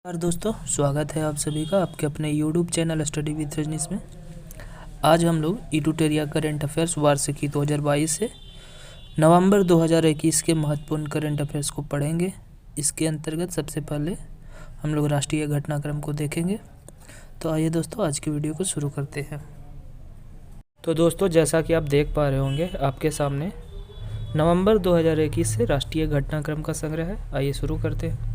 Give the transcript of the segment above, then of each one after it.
नमस्कार दोस्तों, स्वागत है आप सभी का आपके अपने YouTube channel study with Rajneesh में। आज हम लोग इटूटेरिया करंट अफेयर्स वार्षिकी 2022 से नवंबर 2021 के महत्वपूर्ण करंट अफेयर्स को पढ़ेंगे। इसके अंतर्गत सबसे पहले हम लोग राष्ट्रीय घटनाक्रम को देखेंगे। तो आइए दोस्तों, आज की वीडियो को शुरू करते हैं। तो दोस्तों, जैसा कि आप देख पा रहे होंगे आपके सामने नवंबर 2021 से राष्ट्रीय घटनाक्रम का संग्रह है। आइए शुरू करते हैं।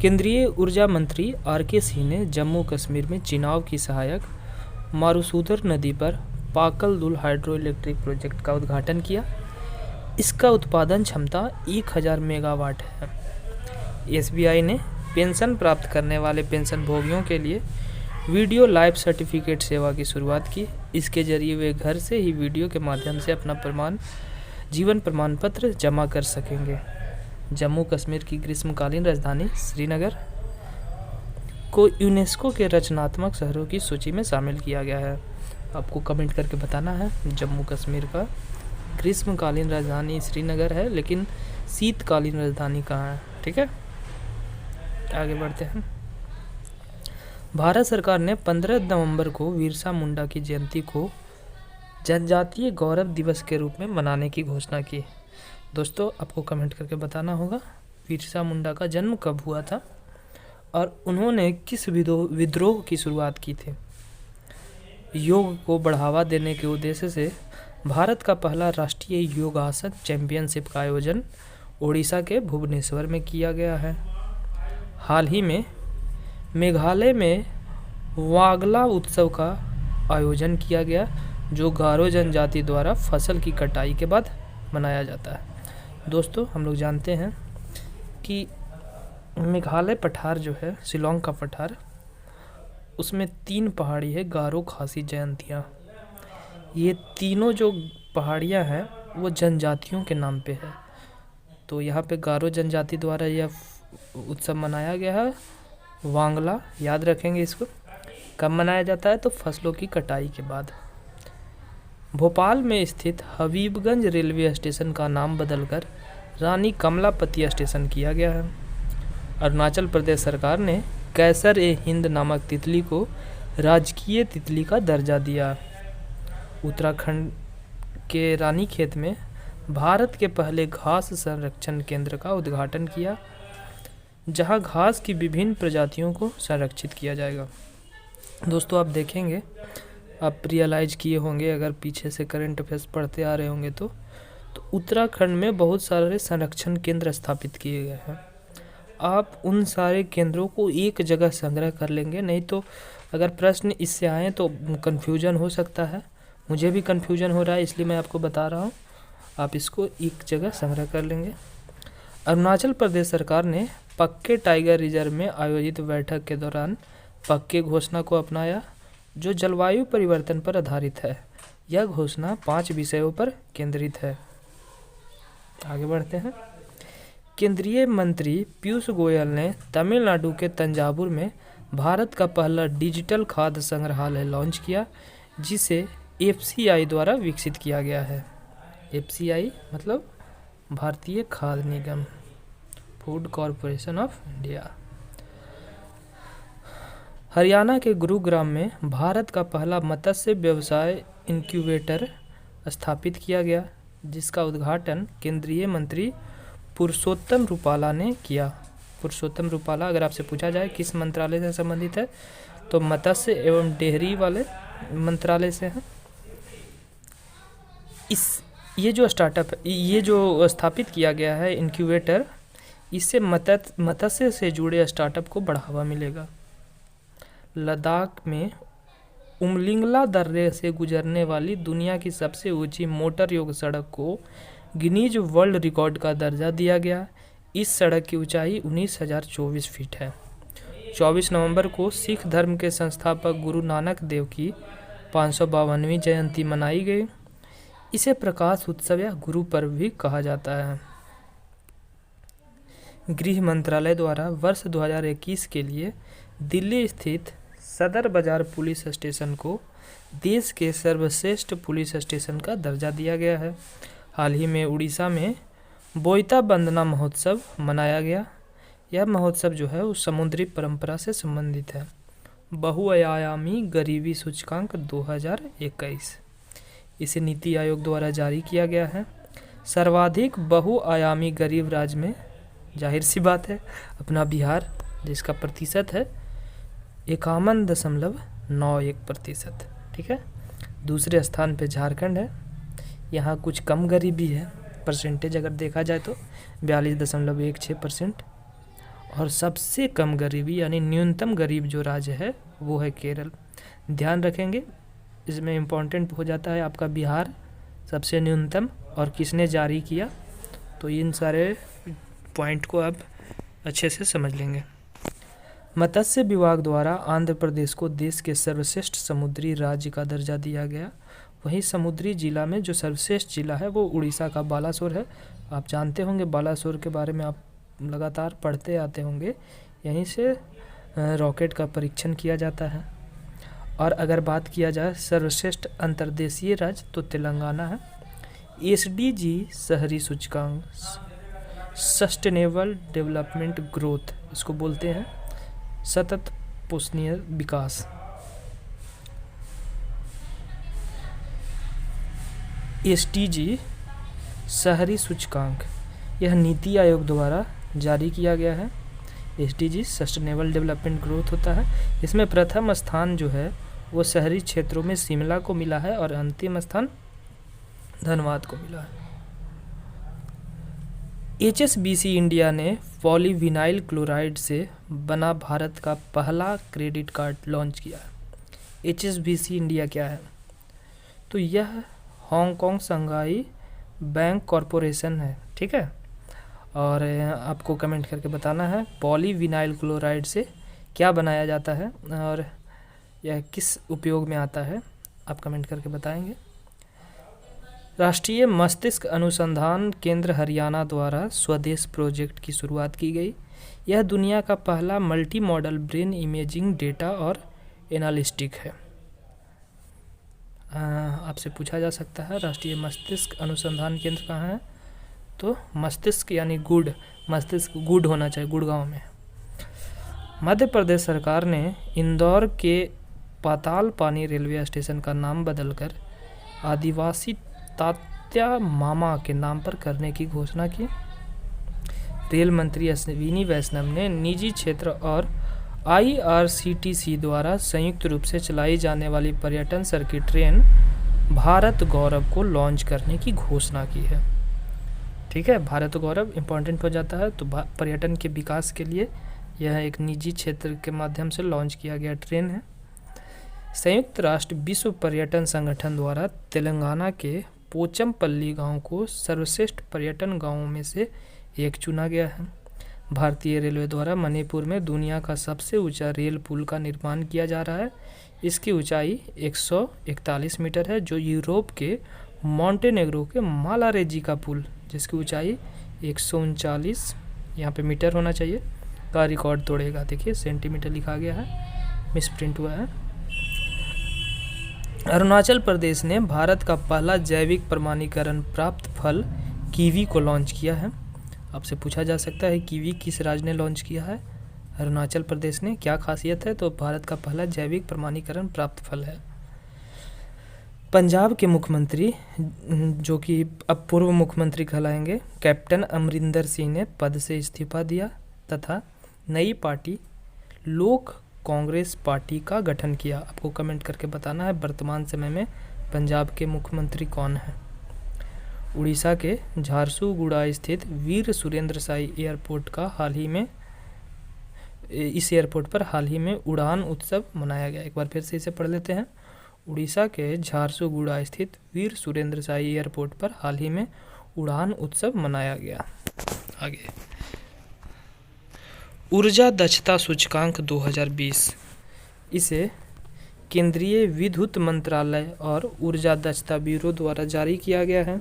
केंद्रीय ऊर्जा मंत्री आर.के. सिंह ने जम्मू कश्मीर में चिनाब की सहायक मारूसूदर नदी पर पाकल दुल हाइड्रो इलेक्ट्रिक प्रोजेक्ट का उद्घाटन किया। इसका उत्पादन क्षमता 1000 मेगावाट है। एसबीआई ने पेंशन प्राप्त करने वाले पेंशन भोगियों के लिए वीडियो लाइफ सर्टिफिकेट सेवा की शुरुआत की। इसके जरिए वे घर से ही वीडियो के माध्यम से अपना जीवन प्रमाण पत्र जमा कर सकेंगे। जम्मू कश्मीर की ग्रीष्मकालीन राजधानी श्रीनगर को यूनेस्को के रचनात्मक शहरों की सूची में शामिल किया गया है। आपको कमेंट करके बताना है जम्मू कश्मीर का ग्रीष्मकालीन राजधानी श्रीनगर है, लेकिन शीतकालीन राजधानी कहाँ है। ठीक है, आगे बढ़ते हैं। भारत सरकार ने 15 नवंबर को बिरसा मुंडा की जयंती को जनजातीय गौरव दिवस के रूप में मनाने की घोषणा की। दोस्तों, आपको कमेंट करके बताना होगा बिरसा मुंडा का जन्म कब हुआ था और उन्होंने किस विद्रोह की शुरुआत की थी। योग को बढ़ावा देने के उद्देश्य से भारत का पहला राष्ट्रीय योगासन चैंपियनशिप का आयोजन ओडिशा के भुवनेश्वर में किया गया है। हाल ही में मेघालय में वागला उत्सव का आयोजन किया गया, जो गारो जनजाति द्वारा फसल की कटाई के बाद मनाया जाता है। दोस्तों, हम लोग जानते हैं कि मेघालय पठार जो है, शिलोंग का पठार, उसमें 3 पहाड़ी है, गारो, खासी, जयंतिया। ये तीनों जो पहाड़ियाँ हैं वो जनजातियों के नाम पे है। तो यहाँ पे गारो जनजाति द्वारा यह उत्सव मनाया गया है। वांगला याद रखेंगे इसको। कब मनाया जाता है? तो फसलों की कटाई के बाद। भोपाल में स्थित हबीबगंज रेलवे स्टेशन का नाम बदलकर रानी कमलापति स्टेशन किया गया है। अरुणाचल प्रदेश सरकार ने कैसर-ए-हिंद नामक तितली को राजकीय तितली का दर्जा दिया। उत्तराखंड के रानीखेत में भारत के पहले घास संरक्षण केंद्र का उद्घाटन किया, जहां घास की विभिन्न प्रजातियों को संरक्षित किया जाएगा। दोस्तों, आप देखेंगे, आप रियलाइज किए होंगे अगर पीछे से करंट अफेयर्स पढ़ते आ रहे होंगे तो उत्तराखंड में बहुत सारे संरक्षण केंद्र स्थापित किए गए हैं। आप उन सारे केंद्रों को एक जगह संग्रह कर लेंगे, नहीं तो अगर प्रश्न इससे आए तो कन्फ्यूजन हो सकता है। मुझे भी कन्फ्यूजन हो रहा है, इसलिए मैं आपको बता रहा हूँ। आप इसको एक जगह संग्रह कर लेंगे। अरुणाचल प्रदेश सरकार ने पक्के टाइगर रिजर्व में आयोजित बैठक के दौरान पक्के घोषणा को अपनाया, जो जलवायु परिवर्तन पर आधारित है। यह घोषणा 5 विषयों पर केंद्रित है। आगे बढ़ते हैं। केंद्रीय मंत्री पीयूष गोयल ने तमिलनाडु के तंजावुर में भारत का पहला डिजिटल खाद्य संग्रहालय लॉन्च किया, जिसे एफसीआई द्वारा विकसित किया गया है। एफसीआई मतलब भारतीय खाद्य निगम, food corporation of India. Haryana के गुरुग्राम में भारत का पहला मत्स्य व्यवसाय इनक्यूबेटर स्थापित किया गया, जिसका उद्घाटन केंद्रीय मंत्री पुरुषोत्तम रूपाला ने किया। पुरुषोत्तम रूपाला, अगर आपसे पूछा जाए किस मंत्रालय से संबंधित है, तो मत्स्य एवं डेयरी वाले मंत्रालय से है। ये जो स्टार्टअप, ये जो स्थापित किया गया है इनक्यूबेटर, इससे मत्स्य से जुड़े स्टार्टअप को बढ़ावा मिलेगा। लद्दाख में उमलिंगला दर्रे से गुजरने वाली दुनिया की सबसे ऊंची मोटर योग सड़क को गिनीज वर्ल्ड रिकॉर्ड का दर्जा दिया गया। इस सड़क की ऊंचाई 19,024 फीट है। 24 नवंबर को सिख धर्म के संस्थापक गुरु नानक देव की 552वीं जयंती मनाई गई। इसे प्रकाश उत्सव या गुरु पर्व भी कहा जाता है। गृह मंत्रालय द्वारा वर्ष 2021 के लिए दिल्ली स्थित सदर बाजार पुलिस स्टेशन को देश के सर्वश्रेष्ठ पुलिस स्टेशन का दर्जा दिया गया है। हाल ही में उड़ीसा में बोईता बंदना महोत्सव मनाया गया। यह महोत्सव जो है वो समुद्री परंपरा से संबंधित है। बहुआयामी गरीबी सूचकांक 2021, इसे नीति आयोग द्वारा जारी किया गया है। सर्वाधिक बहुआयामी गरीब राज्य में जाहिर सी बात है अपना बिहार, जिसका प्रतिशत है 51.91%। ठीक है। दूसरे स्थान पे झारखंड है, यहाँ कुछ कम गरीबी है, परसेंटेज अगर देखा जाए तो 42.16%। और सबसे कम गरीबी यानी न्यूनतम गरीब जो राज्य है वो है केरल। ध्यान रखेंगे, इसमें इम्पोर्टेंट हो जाता है आपका बिहार सबसे न्यूनतम और किसने जारी किया, तो इन सारे पॉइंट को आप अच्छे से समझ लेंगे। मत्स्य विभाग द्वारा आंध्र प्रदेश को देश के सर्वश्रेष्ठ समुद्री राज्य का दर्जा दिया गया। वहीं समुद्री जिला में जो सर्वश्रेष्ठ जिला है वो उड़ीसा का बालासोर है। आप जानते होंगे बालासोर के बारे में, आप लगातार पढ़ते आते होंगे, यहीं से रॉकेट का परीक्षण किया जाता है। और अगर बात किया जाए सर्वश्रेष्ठ अंतर्देशीय राज्य तो तेलंगाना है। SDG शहरी सूचकांक, सस्टेनेबल डेवलपमेंट ग्रोथ, इसको बोलते हैं सतत पोषणीय विकास। SDG शहरी सूचकांक यह नीति आयोग द्वारा जारी किया गया है। SDG सस्टेनेबल डेवलपमेंट ग्रोथ होता है। इसमें प्रथम स्थान जो है वो शहरी क्षेत्रों में शिमला को मिला है और अंतिम स्थान धनबाद को मिला है। HSBC इंडिया ने पॉलीविनाइल क्लोराइड से बना भारत का पहला क्रेडिट कार्ड लॉन्च किया है। HSBC इंडिया क्या है, तो यह हांगकांग शंघाई बैंक कॉरपोरेशन है। ठीक है। और आपको कमेंट करके बताना है पॉलीविनाइल क्लोराइड से क्या बनाया जाता है और यह किस उपयोग में आता है, आप कमेंट करके बताएंगे। राष्ट्रीय मस्तिष्क अनुसंधान केंद्र हरियाणा द्वारा स्वदेश प्रोजेक्ट की शुरुआत की गई। यह दुनिया का पहला multi modal brain imaging data और एनालिस्टिक है। आपसे पूछा जा सकता है राष्ट्रीय मस्तिष्क अनुसंधान केंद्र कहाँ है, तो मस्तिष्क यानी गुड, मस्तिष्क गुड होना चाहिए, गुड़गांव में। मध्य प्रदेश सरकार ने इंदौर के पाताल पानी रेलवे स्टेशन का नाम बदलकर आदिवासी तात्या मामा के नाम पर करने की घोषणा की। रेल मंत्री अश्विनी वैष्णव ने निजी क्षेत्र और IRCTC द्वारा संयुक्त रूप से चलाई जाने वाली पर्यटन सर्किट ट्रेन भारत गौरव को लॉन्च करने की घोषणा की है। ठीक है, भारत गौरव इम्पोर्टेंट हो जाता है, तो पर्यटन के विकास के लिए यह एक निजी क्षेत्र के माध्यम से लॉन्च किया गया ट्रेन है। संयुक्त राष्ट्र विश्व पर्यटन संगठन द्वारा तेलंगाना के पोचमपल्ली गांव को सर्वश्रेष्ठ पर्यटन गांवों में से एक चुना गया है। भारतीय रेलवे द्वारा मणिपुर में दुनिया का सबसे ऊंचा रेल पुल का निर्माण किया जा रहा है। इसकी ऊंचाई 141 मीटर है, जो यूरोप के मॉन्टेनेग्रो के मालारेजी का पुल, जिसकी ऊंचाई 139 यहाँ पे मीटर होना चाहिए, का रिकॉर्ड तोड़ेगा। देखिए सेंटीमीटर लिखा गया है, मिसप्रिंट हुआ है। अरुणाचल प्रदेश ने भारत का पहला जैविक प्रमाणीकरण प्राप्त फल कीवी को लॉन्च किया है। आपसे पूछा जा सकता है कीवी किस राज्य ने लॉन्च किया है, अरुणाचल प्रदेश ने। क्या खासियत है, तो भारत का पहला जैविक प्रमाणीकरण प्राप्त फल है। पंजाब के मुख्यमंत्री, जो कि अब पूर्व मुख्यमंत्री कहलाएंगे, कैप्टन अमरिंदर सिंह ने पद से इस्तीफा दिया तथा नई पार्टी लोक कांग्रेस पार्टी का गठन किया। आपको कमेंट करके बताना है वर्तमान समय में पंजाब के मुख्यमंत्री कौन है। उड़ीसा के झारसुगुड़ा स्थित वीर सुरेंद्र साई एयरपोर्ट का इस एयरपोर्ट पर हाल ही में उड़ान उत्सव मनाया गया। एक बार फिर से इसे पढ़ लेते हैं। उड़ीसा के झारसुगुड़ा स्थित वीर सुरेंद्र साई एयरपोर्ट पर हाल ही में उड़ान उत्सव मनाया गया। आगे, ऊर्जा दक्षता सूचकांक 2020, इसे केंद्रीय विद्युत मंत्रालय और ऊर्जा दक्षता ब्यूरो द्वारा जारी किया गया है।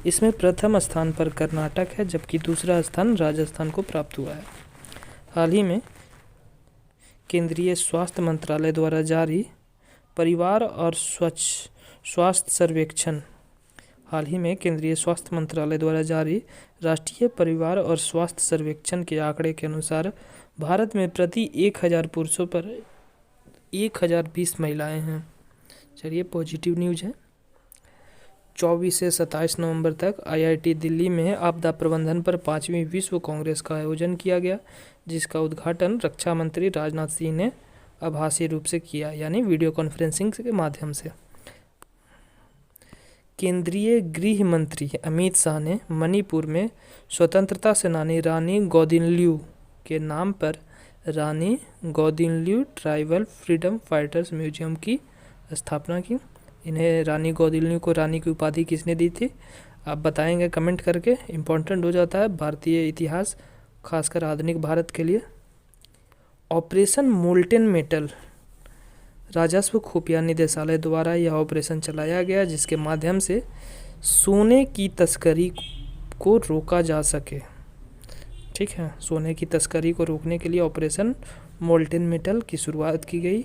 इसमें प्रथम स्थान पर कर्नाटक है, जबकि दूसरा स्थान राजस्थान को प्राप्त हुआ है। हाल ही में केंद्रीय स्वास्थ्य मंत्रालय द्वारा जारी परिवार और स्वच्छ स्वास्थ्य सर्वेक्षण हाल ही में केंद्रीय स्वास्थ्य मंत्रालय द्वारा जारी राष्ट्रीय परिवार और स्वास्थ्य सर्वेक्षण के आंकड़े के अनुसार भारत में प्रति 1000 पुरुषों पर 1020 महिलाएं हैं। चलिए पॉजिटिव न्यूज़ है। 24 से 27 नवंबर तक IIT दिल्ली में आपदा प्रबंधन पर 5वीं विश्व कांग्रेस का आयोजन किया गया, जिसका उद्घाटन रक्षा मंत्री राजनाथ सिंह ने आभासी रूप से किया, यानी वीडियो कॉन्फ्रेंसिंग के माध्यम से। केंद्रीय गृह मंत्री अमित शाह ने मणिपुर में स्वतंत्रता सेनानी रानी गौदिन्ल्यू के नाम पर रानी गौदिन्ल्यू ट्राइबल फ्रीडम फाइटर्स म्यूजियम की स्थापना की। इन्हें रानी गौदिन्ल्यू को रानी की उपाधि किसने दी थी, आप बताएंगे कमेंट करके। इम्पोर्टेंट हो जाता है भारतीय इतिहास, खासकर आधुनिक भारत के लिए। ऑपरेशन मोल्टेन मेटल राजस्व खुफिया निदेशालय द्वारा यह ऑपरेशन चलाया गया, जिसके माध्यम से सोने की तस्करी को रोका जा सके। ठीक है, सोने की तस्करी को रोकने के लिए ऑपरेशन मोल्टेन मेटल की शुरुआत की गई।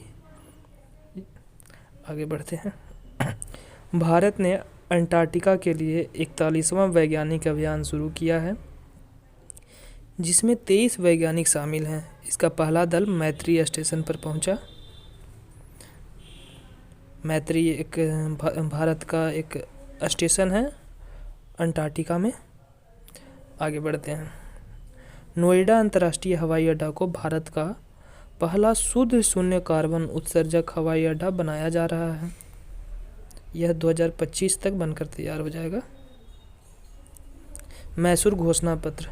आगे बढ़ते हैं। भारत ने अंटार्कटिका के लिए 41वां वैज्ञानिक अभियान शुरू किया है, जिसमें 23 वैज्ञानिक शामिल हैं। इसका पहला दल मैत्री स्टेशन पर पहुंचा। मैत्री एक भारत का एक स्टेशन है अंटार्कटिका में। आगे बढ़ते हैं। नोएडा अंतर्राष्ट्रीय हवाई अड्डा को भारत का पहला शुद्ध शून्य कार्बन उत्सर्जक हवाई अड्डा बनाया जा रहा है। यह 2025 तक बनकर तैयार हो जाएगा। मैसूर घोषणा पत्र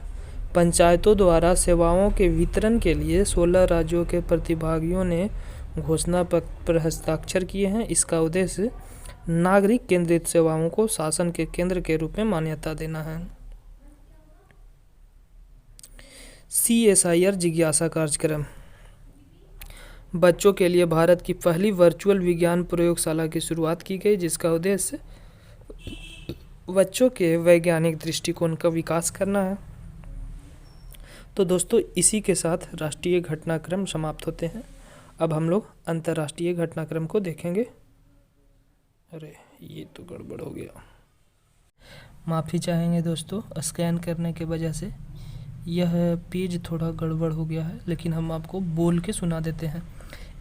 पंचायतों द्वारा सेवाओं के वितरण के लिए 16 राज्यों के प्रतिभागियों ने घोषणा पत्र पर हस्ताक्षर किए हैं। इसका उद्देश्य नागरिक केंद्रित सेवाओं को शासन के केंद्र के रूप में मान्यता देना है। CSIR जिज्ञासा कार्यक्रम बच्चों के लिए भारत की पहली वर्चुअल विज्ञान प्रयोगशाला की शुरुआत की गई, जिसका उद्देश्य बच्चों के वैज्ञानिक दृष्टिकोण का विकास करना है। तो दोस्तों, इसी के साथ राष्ट्रीय घटनाक्रम समाप्त होते हैं। अब हम लोग अंतर्राष्ट्रीय घटनाक्रम को देखेंगे। अरे ये तो गड़बड़ हो गया, माफ़ी चाहेंगे दोस्तों, स्कैन करने के वजह से यह पेज थोड़ा गड़बड़ हो गया है, लेकिन हम आपको बोल के सुना देते हैं।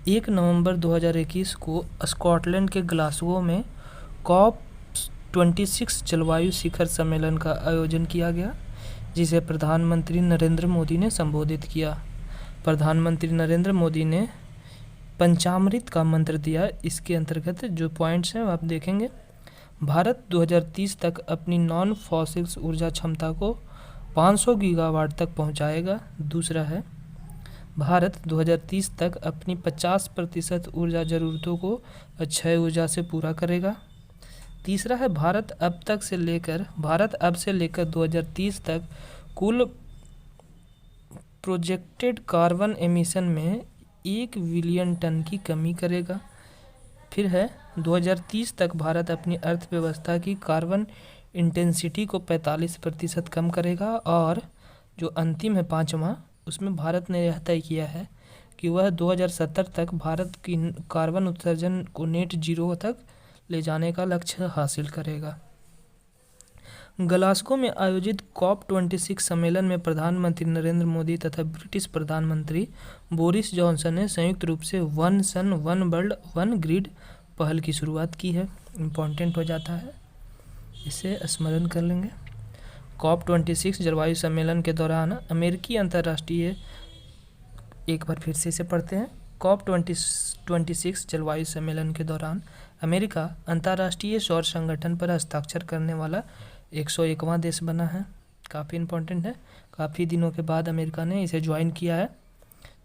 1 नवंबर 2021 को स्कॉटलैंड के ग्लासगो में COP26 जलवायु शिखर सम्मेलन का आयोजन किया गया, जिसे प्रधानमंत्री नरेंद्र मोदी ने संबोधित किया। प्रधानमंत्री नरेंद्र मोदी ने पंचामृत का मंत्र दिया। इसके अंतर्गत जो पॉइंट्स हैं आप देखेंगे। भारत 2030 तक अपनी नॉन फॉसिल्स ऊर्जा क्षमता को 500 गीगावाट तक पहुंचाएगा। दूसरा है, भारत 2030 तक अपनी 50% ऊर्जा ज़रूरतों को अक्षय ऊर्जा से पूरा करेगा। तीसरा है, भारत अब से लेकर 2030 तक कुल प्रोजेक्टेड कार्बन एमिशन में 1 बिलियन टन की कमी करेगा। फिर है, 2030 तक भारत अपनी अर्थव्यवस्था की कार्बन इंटेंसिटी को 45% कम करेगा। और जो अंतिम है 5वां, उसमें भारत ने यह तय किया है कि वह 2070 तक भारत की कार्बन उत्सर्जन को नेट जीरो तक ले जाने का लक्ष्य हासिल करेगा। ग्लासगो में आयोजित COP26 सम्मेलन में प्रधानमंत्री नरेंद्र मोदी तथा ब्रिटिश प्रधानमंत्री बोरिस जॉनसन ने संयुक्त रूप से one sun one world one grid पहल की शुरुआत की है। इम्पॉर्टेंट हो जाता है, इसे स्मरण कर लेंगे। COP26 जलवायु सम्मेलन के दौरान अमेरिकी अंतर्राष्ट्रीय, एक बार फिर से इसे पढ़ते हैं। COP26 जलवायु सम्मेलन के दौरान अमेरिका अंतर्राष्ट्रीय सौर संगठन पर हस्ताक्षर करने वाला 101वां देश बना है। काफ़ी इम्पोर्टेंट है, काफ़ी दिनों के बाद अमेरिका ने इसे ज्वाइन किया है,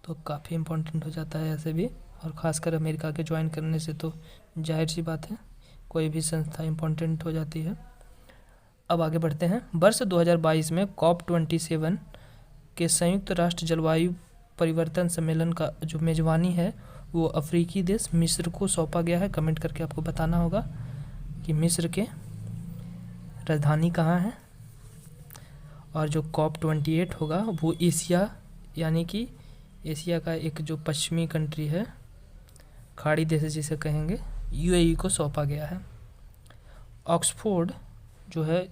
तो काफ़ी इम्पोर्टेंट हो जाता है ऐसे भी। और ख़ासकर अमेरिका के ज्वाइन करने से तो जाहिर सी बात है, कोई भी संस्था इम्पोर्टेंट हो जाती है। अब आगे बढ़ते हैं। वर्ष 2022 में COP27 के संयुक्त राष्ट्र जलवायु परिवर्तन सम्मेलन का जो मेज़बानी है वो अफ्रीकी देश मिस्र को सौंपा गया है। कमेंट करके आपको बताना होगा कि मिस्र के राजधानी कहाँ है। और जो COP28 होगा वो एशिया, यानी कि एशिया का एक जो पश्चिमी कंट्री है, खाड़ी देश जिसे कहेंगे, UAE को सौंपा गया है। ऑक्सफोर्ड जो है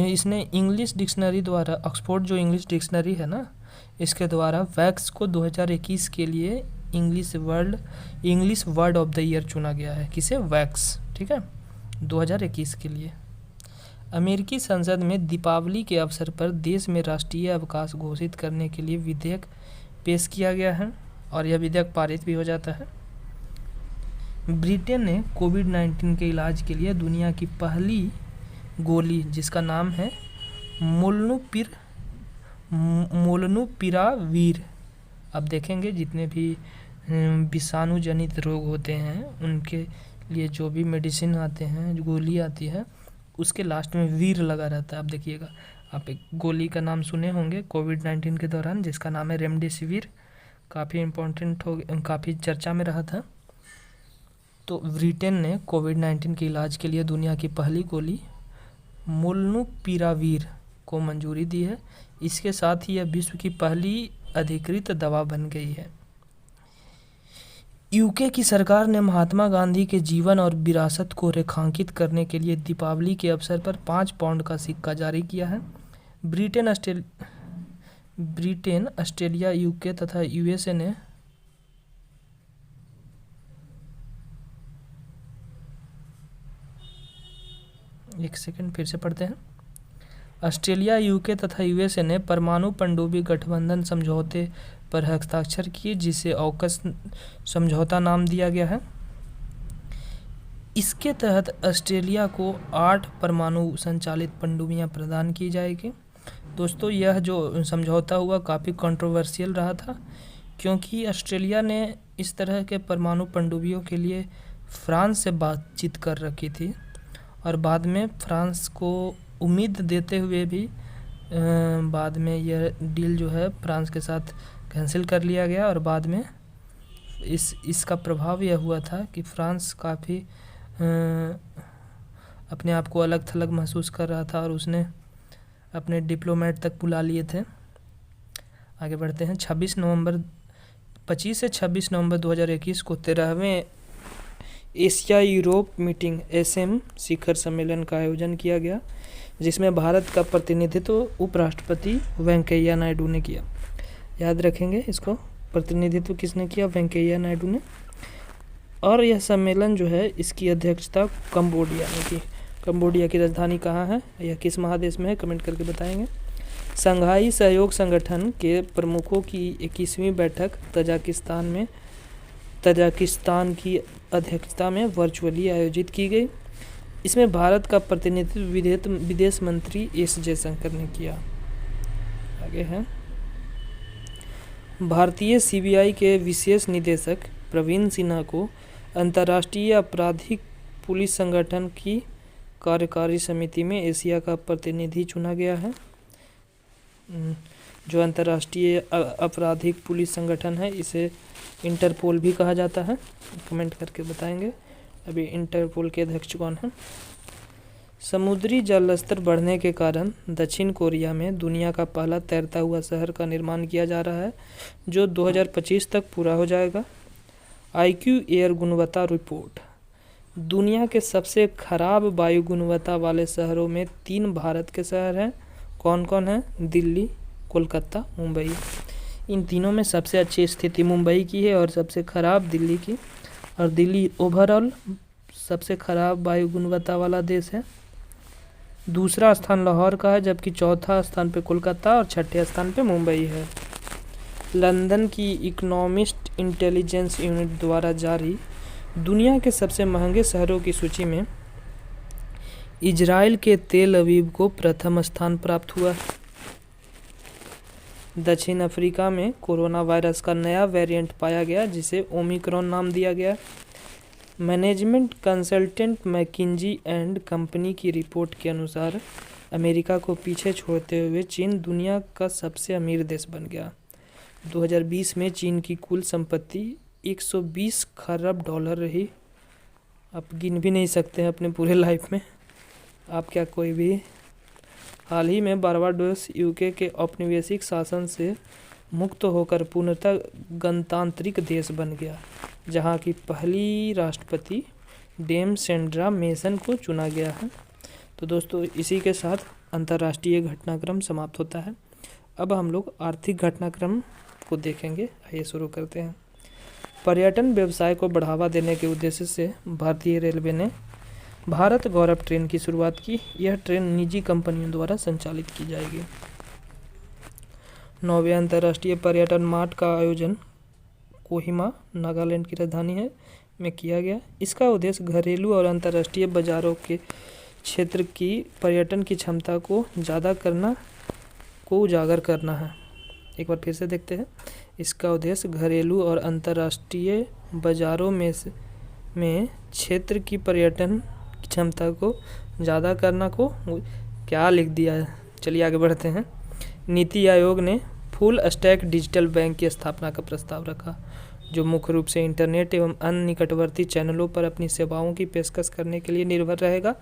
इसने इंग्लिश डिक्शनरी द्वारा, ऑक्सफोर्ड जो इंग्लिश डिक्शनरी है ना, इसके द्वारा वैक्स को 2021 के लिए English word of the year चुना गया है। किसे? वैक्स। ठीक है, 2021 के लिए। अमेरिकी संसद में दीपावली के अवसर पर देश में राष्ट्रीय अवकाश घोषित करने के लिए विधेयक पेश किया गया है और यह विधेयक पारित भी हो जाता है। ब्रिटेन ने कोविड-19 के इलाज के लिए दुनिया की पहली गोली, जिसका नाम है मोलनुपिरावीर। अब देखेंगे जितने भी विषाणु जनित रोग होते हैं उनके लिए जो भी मेडिसिन आते हैं, जो गोली आती है, उसके लास्ट में वीर लगा रहता है। आप देखिएगा, आप एक गोली का नाम सुने होंगे कोविड-19 के दौरान, जिसका नाम है रेमडेसिविर। काफ़ी इम्पोर्टेंट काफ़ी चर्चा में रहा था। तो ब्रिटेन ने कोविड-19 के इलाज के लिए दुनिया की पहली गोली मोलनुपिरावीर को मंजूरी दी है। इसके साथ ही यह विश्व की पहली अधिकृत दवा बन गई है। यूके की सरकार ने महात्मा गांधी के जीवन और विरासत को रेखांकित करने के लिए दीपावली के अवसर पर 5 पाउंड का सिक्का जारी किया है। ब्रिटेन, ऑस्ट्रेलिया, यूके तथा यूएसए ने एक सेकंड फिर से पढ़ते हैं। ऑस्ट्रेलिया, यूके तथा यूएसए ने परमाणु पनडुब्बी गठबंधन समझौते पर हस्ताक्षर किए, जिसे ऑकस समझौता नाम दिया गया है। इसके तहत ऑस्ट्रेलिया को 8 परमाणु संचालित पनडुब्बियां प्रदान की जाएगी। दोस्तों, यह जो समझौता हुआ काफ़ी कंट्रोवर्शियल रहा था, क्योंकि ऑस्ट्रेलिया ने इस तरह के परमाणु पनडुब्बियों के लिए फ्रांस से बातचीत कर रखी थी और बाद में फ्रांस को उम्मीद देते हुए भी बाद में यह डील जो है फ्रांस के साथ कैंसिल कर लिया गया। और बाद में इसका प्रभाव यह हुआ था कि फ्रांस काफ़ी अपने आप को अलग थलग महसूस कर रहा था और उसने अपने डिप्लोमेट तक बुला लिए थे। आगे बढ़ते हैं। 25 से 26 नवंबर 2021 को 13वें एशिया यूरोप मीटिंग एसएम शिखर सम्मेलन का आयोजन किया गया, जिसमें भारत का प्रतिनिधित्व उपराष्ट्रपति वेंकैया नायडू ने किया। याद रखेंगे इसको, प्रतिनिधित्व किसने किया? वेंकैया नायडू ने। और यह सम्मेलन जो है, इसकी अध्यक्षता कंबोडिया ने की। कंबोडिया की राजधानी कहाँ है, यह किस महादेश में है, कमेंट करके बताएंगे। संघाई सहयोग संगठन के प्रमुखों की 21वीं बैठक तजाकिस्तान की अध्यक्षता में वर्चुअली आयोजित की गई। इसमें भारत का प्रतिनिधित्व विदेश मंत्री एस जयशंकर ने किया। आगे है, भारतीय सीबीआई के विशेष निदेशक प्रवीण सिन्हा को अंतर्राष्ट्रीय आपराधिक पुलिस संगठन की कार्यकारी समिति में एशिया का प्रतिनिधि चुना गया है। जो अंतर्राष्ट्रीय आपराधिक पुलिस संगठन है, इसे इंटरपोल भी कहा जाता है। कमेंट करके बताएंगे अभी इंटरपोल के अध्यक्ष कौन हैं। समुद्री जल स्तर बढ़ने के कारण दक्षिण कोरिया में दुनिया का पहला तैरता हुआ शहर का निर्माण किया जा रहा है, जो 2025 तक पूरा हो जाएगा। IQ एयर गुणवत्ता रिपोर्ट, दुनिया के सबसे खराब वायु गुणवत्ता वाले शहरों में 3 भारत के शहर हैं। कौन कौन है? दिल्ली, कोलकाता, मुंबई। इन तीनों में सबसे अच्छी स्थिति मुंबई की है और सबसे खराब दिल्ली की। और दिल्ली ओवरऑल सबसे खराब वायु गुणवत्ता वाला देश है। दूसरा स्थान लाहौर का है, जबकि चौथा स्थान पे कोलकाता और छठे स्थान पे मुंबई है। लंदन की इकोनॉमिस्ट इंटेलिजेंस यूनिट द्वारा जारी दुनिया के सबसे महंगे शहरों की सूची में इजराइल के तेल अवीव को प्रथम स्थान प्राप्त हुआ। दक्षिण अफ्रीका में कोरोना वायरस का नया वेरिएंट पाया गया, जिसे ओमिक्रॉन नाम दिया गया। Management consultant McKinsey and company की रिपोर्ट के अनुसार अमेरिका को पीछे छोड़ते हुए चीन दुनिया का सबसे अमीर देश बन गया। 2020 में चीन की कुल संपत्ति 120 खरब डॉलर रही। आप गिन भी नहीं सकते हैं अपने पूरे लाइफ में, आप क्या कोई भी। हाल ही में बारबाडोस यूके के औपनिवेशिक शासन से मुक्त होकर पूर्णतः गणतांत्रिक देश बन गया, जहां की पहली राष्ट्रपति डेम सेंड्रा मेसन को चुना गया है। तो दोस्तों इसी के साथ अंतर्राष्ट्रीय घटनाक्रम समाप्त होता है। अब हम लोग आर्थिक घटनाक्रम को देखेंगे। आइए शुरू करते हैं। पर्यटन व्यवसाय को बढ़ावा देने के उद्देश्य से भारतीय रेलवे ने भारत गौरव ट्रेन की शुरुआत की। यह ट्रेन निजी कंपनियों द्वारा संचालित की जाएगी। 9वें अंतर्राष्ट्रीय पर्यटन मार्ट का आयोजन कोहिमा, नागालैंड की राजधानी है, में किया गया। इसका उद्देश्य घरेलू और अंतर्राष्ट्रीय बाजारों के क्षेत्र की पर्यटन की क्षमता को उजागर करना है। एक बार फिर से देखते हैं। इसका उद्देश्य घरेलू और अंतर्राष्ट्रीय बाजारों में क्षेत्र की पर्यटन की क्षमता को ज़्यादा करना को क्या लिख दिया है। चलिए आगे बढ़ते हैं। नीति आयोग ने फुल स्टैक डिजिटल बैंक की स्थापना का प्रस्ताव रखा, जो मुख्य रूप से इंटरनेट एवं अन्य निकटवर्ती चैनलों पर अपनी सेवाओं की पेशकश करने के लिए निर्भर रहेगा,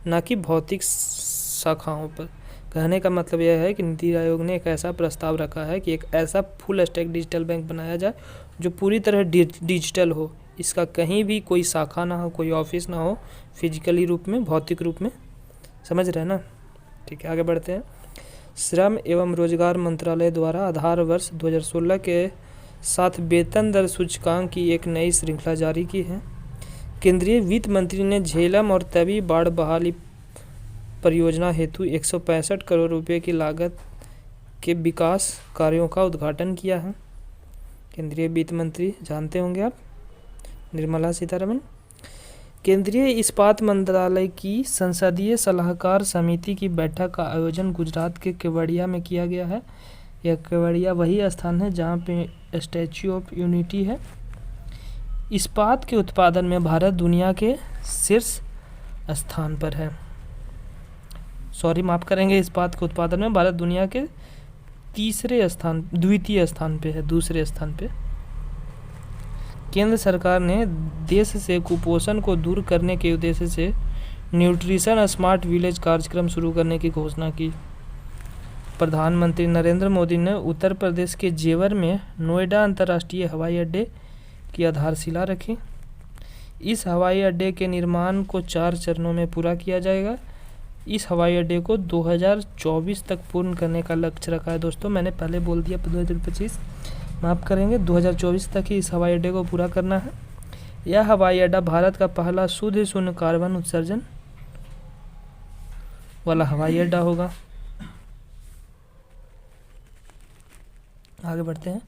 न कि भौतिक शाखाओं पर। कहने का मतलब यह है कि नीति आयोग ने एक ऐसा प्रस्ताव रखा है कि एक ऐसा फुल स्टैक डिजिटल बैंक बनाया जाए जो पूरी तरह डिजिटल हो। इसका कहीं भी कोई शाखा ना हो, कोई ऑफिस ना हो, फिजिकली रूप में, भौतिक रूप में। समझ रहे हैं ना? ठीक है, आगे बढ़ते हैं। श्रम एवं रोजगार मंत्रालय द्वारा आधार वर्ष 2016 के साथ वेतन दर सूचकांक की एक नई श्रृंखला जारी की है। केंद्रीय वित्त मंत्री ने झेलम और तवी बाढ़ बहाली परियोजना हेतु 165 करोड़ रुपए की लागत के विकास कार्यों का उद्घाटन किया है। केंद्रीय वित्त मंत्री जानते होंगे आप, निर्मला सीतारमण। केंद्रीय इस्पात मंत्रालय की संसदीय सलाहकार समिति की बैठक का आयोजन गुजरात के केवड़िया में किया गया है। यह केवड़िया वही स्थान है जहाँ पे स्टैच्यू ऑफ यूनिटी है। इस्पात के उत्पादन में भारत दुनिया के शीर्ष स्थान पर है। माफ़ करेंगे, इस्पात के उत्पादन में भारत दुनिया के द्वितीय स्थान पे है, दूसरे स्थान पे। केंद्र सरकार ने देश से कुपोषण को दूर करने के उद्देश्य से न्यूट्रिशन स्मार्ट विलेज कार्यक्रम शुरू करने की घोषणा की। प्रधानमंत्री नरेंद्र मोदी ने उत्तर प्रदेश के जेवर में नोएडा अंतर्राष्ट्रीय हवाई अड्डे की आधारशिला रखी। इस हवाई अड्डे के निर्माण को 4 चरणों में पूरा किया जाएगा। इस हवाई अड्डे को 2024 तक पूर्ण करने का लक्ष्य रखा है। दोस्तों मैंने पहले बोल दिया 2025, माफ़ करेंगे, 2024 तक ही इस हवाई अड्डे को पूरा करना है। यह हवाई अड्डा भारत का पहला शुद्ध शून्य कार्बन उत्सर्जन वाला हवाई अड्डा होगा। आगे बढ़ते हैं।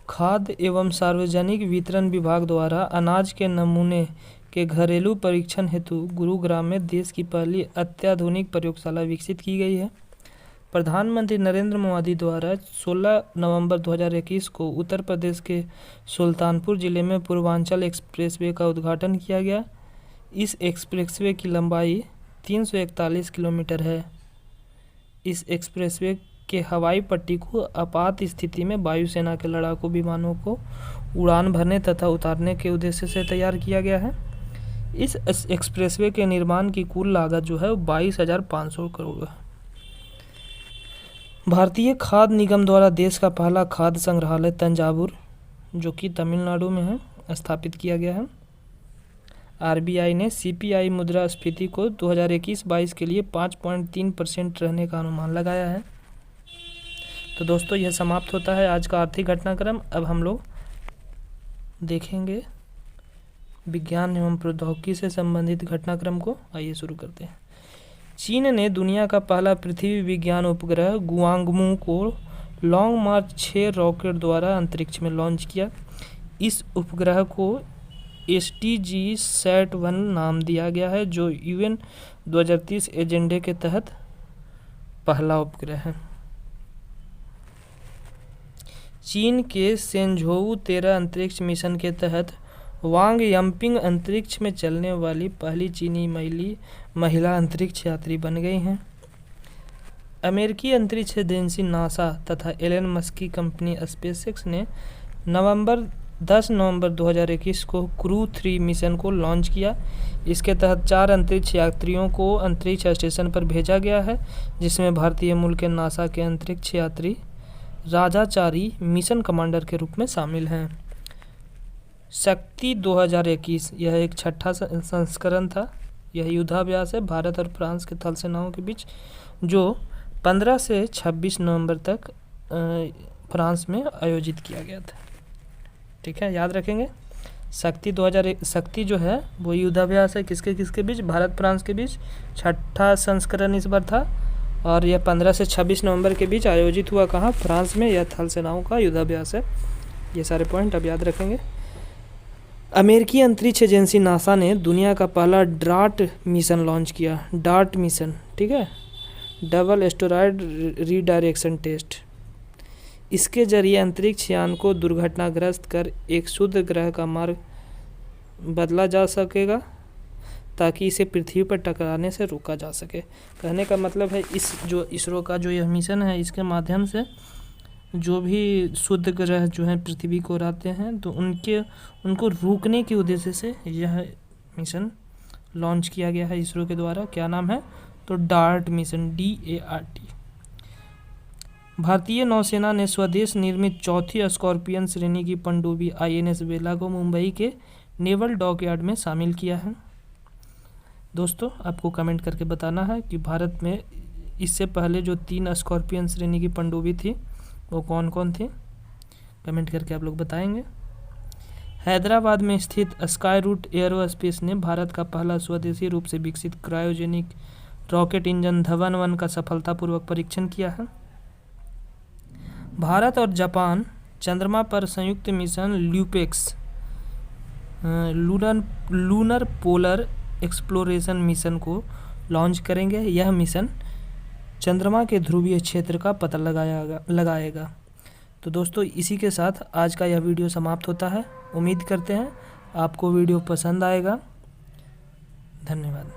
खाद्य एवं सार्वजनिक वितरण विभाग द्वारा अनाज के नमूने के घरेलू परीक्षण हेतु गुरुग्राम में देश की पहली अत्याधुनिक प्रयोगशाला विकसित की गई है। प्रधानमंत्री नरेंद्र मोदी द्वारा 16 नवंबर 2021 को उत्तर प्रदेश के सुल्तानपुर जिले में पूर्वांचल एक्सप्रेसवे का उद्घाटन किया गया। इस एक्सप्रेसवे की लंबाई 341 किलोमीटर है। इस एक्सप्रेसवे के हवाई पट्टी को आपात स्थिति में वायुसेना के लड़ाकू विमानों को उड़ान भरने तथा उतारने के उद्देश्य से तैयार किया गया है। इस एक्सप्रेसवे के निर्माण की कुल लागत जो है 22,500 करोड़ है। भारतीय खाद्य निगम द्वारा देश का पहला खाद्य संग्रहालय तंजावुर, जो कि तमिलनाडु में है, स्थापित किया गया है। आरबीआई ने सीपीआई मुद्रास्फीति को 2021-22 के लिए 5.3% रहने का अनुमान लगाया है। तो दोस्तों यह समाप्त होता है आज का आर्थिक घटनाक्रम। अब हम लोग देखेंगे विज्ञान एवं प्रौद्योगिकी से संबंधित घटनाक्रम को। आइए शुरू करते हैं। चीन ने दुनिया का पहला पृथ्वी विज्ञान उपग्रह गुआंगमू को लॉन्ग मार्च 6 रॉकेट द्वारा अंतरिक्ष में लॉन्च किया। इस उपग्रह को STG-SAT-1 नाम दिया गया है, जो UN 2030 एजेंडे के तहत पहला उपग्रह है। चीन के सेंझोउ 13 अंतरिक्ष मिशन के तहत वांग यम्पिंग अंतरिक्ष में चलने वाली पहली चीनी महिला अंतरिक्ष यात्री बन गई हैं। अमेरिकी अंतरिक्ष एजेंसी नासा तथा एलन मस्क की कंपनी स्पेसएक्स ने 10 नवंबर 2021 को क्रू 3 मिशन को लॉन्च किया। इसके तहत 4 अंतरिक्ष यात्रियों को अंतरिक्ष स्टेशन पर भेजा गया है, जिसमें भारतीय मूल के नासा के अंतरिक्ष यात्री राजाचारी मिशन कमांडर के रूप में शामिल हैं। शक्ति 2021 यह एक छठा संस्करण था यह युद्धाभ्यास है भारत और फ्रांस के थल सेनाओं के बीच, जो 15 से 26 नवंबर तक फ्रांस में आयोजित किया गया था। ठीक है, याद रखेंगे। शक्ति 2001 शक्ति जो है वो युद्धाभ्यास है किसके किसके बीच, भारत फ्रांस के बीच। 6ठा संस्करण इस बार था और यह 15 से 26 नवंबर के बीच आयोजित हुआ। कहाँ, फ्रांस में। यह थल सेनाओं का युद्धाभ्यास है। ये सारे पॉइंट अब याद रखेंगे। अमेरिकी अंतरिक्ष एजेंसी नासा ने दुनिया का पहला डार्ट मिशन लॉन्च किया। डार्ट मिशन, ठीक है, डबल एस्टेरॉयड रीडायरेक्शन टेस्ट। इसके जरिए अंतरिक्ष यान को दुर्घटनाग्रस्त कर एक शुद्ध ग्रह का मार्ग बदला जा सकेगा ताकि इसे पृथ्वी पर टकराने से रोका जा सके। कहने का मतलब है इस जो इसरो का जो यह मिशन है, इसके माध्यम से जो भी शुद्ध ग्रह जो हैं पृथ्वी को आते हैं तो उनको रोकने के उद्देश्य से यह मिशन लॉन्च किया गया है इसरो के द्वारा। क्या नाम है, तो डार्ट मिशन, DART। भारतीय नौसेना ने स्वदेश निर्मित चौथी स्कॉर्पियन श्रेणी की पनडुब्बी INS बेला को मुंबई के नेवल डॉकयार्ड में शामिल किया है। दोस्तों, आपको कमेंट करके बताना है कि भारत में इससे पहले जो 3 स्कॉर्पियन श्रेणी की पनडुब्बी थी वो कौन कौन थी, कमेंट करके आप लोग बताएंगे। हैदराबाद में स्थित स्काई रूट एयरोस्पेस ने भारत का पहला स्वदेशी रूप से विकसित क्रायोजेनिक रॉकेट इंजन धवन-1 का सफलतापूर्वक परीक्षण किया है। भारत और जापान चंद्रमा पर संयुक्त mission LUPEX lunar polar exploration mission को लॉन्च करेंगे। यह मिशन चंद्रमा के ध्रुवीय क्षेत्र का पता लगाएगा। तो दोस्तों, इसी के साथ आज का यह वीडियो समाप्त होता है। उम्मीद करते हैं आपको वीडियो पसंद आएगा। धन्यवाद।